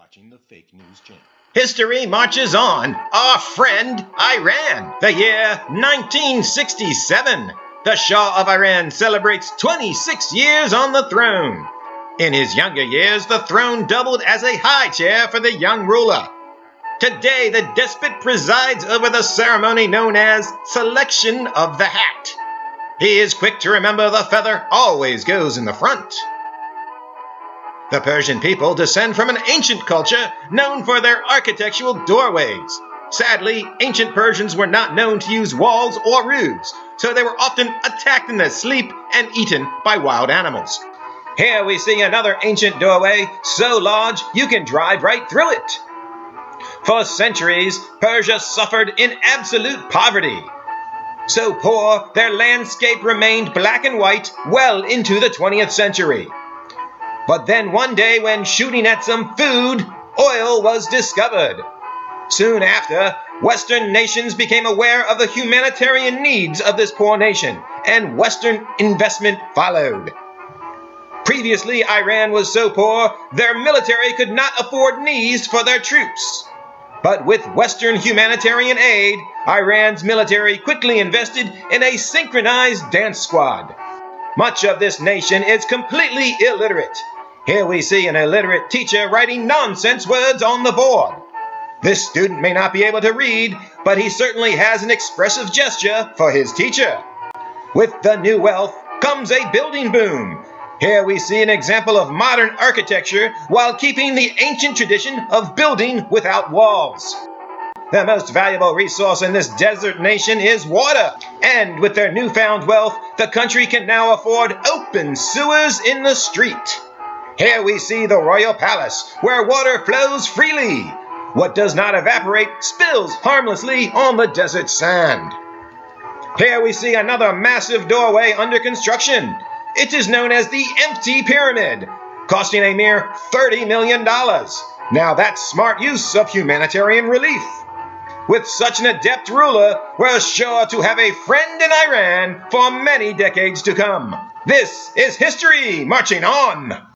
watching the Fake News Channel. History marches on. Our friend Iran. The year 1967. The Shah of Iran celebrates 26 years on the throne. In his younger years, the throne doubled as a high chair for the young ruler. Today, the despot presides over the ceremony known as Selection of the Hat. He is quick to remember the feather always goes in the front. The Persian people descend from an ancient culture known for their architectural doorways. Sadly, ancient Persians were not known to use walls or roofs, so they were often attacked in their sleep and eaten by wild animals. Here we see another ancient doorway so large you can drive right through it. For centuries, Persia suffered in absolute poverty. So poor, their landscape remained black and white well into the 20th century. But then one day when shooting at some food, oil was discovered. Soon after, Western nations became aware of the humanitarian needs of this poor nation, and Western investment followed. Previously, Iran was so poor, their military could not afford knees for their troops. But with Western humanitarian aid, Iran's military quickly invested in a synchronized dance squad. Much of this nation is completely illiterate. Here we see an illiterate teacher writing nonsense words on the board. This student may not be able to read, but he certainly has an expressive gesture for his teacher. With the new wealth comes a building boom. Here we see an example of modern architecture while keeping the ancient tradition of building without walls. The most valuable resource in this desert nation is water, and with their newfound wealth, the country can now afford open sewers in the street. Here we see the royal palace, where water flows freely. What does not evaporate spills harmlessly on the desert sand. Here we see another massive doorway under construction. It is known as the Empty Pyramid, costing a mere $30 million. Now that's smart use of humanitarian relief. With such an adept ruler, we're sure to have a friend in Iran for many decades to come. This is history marching on.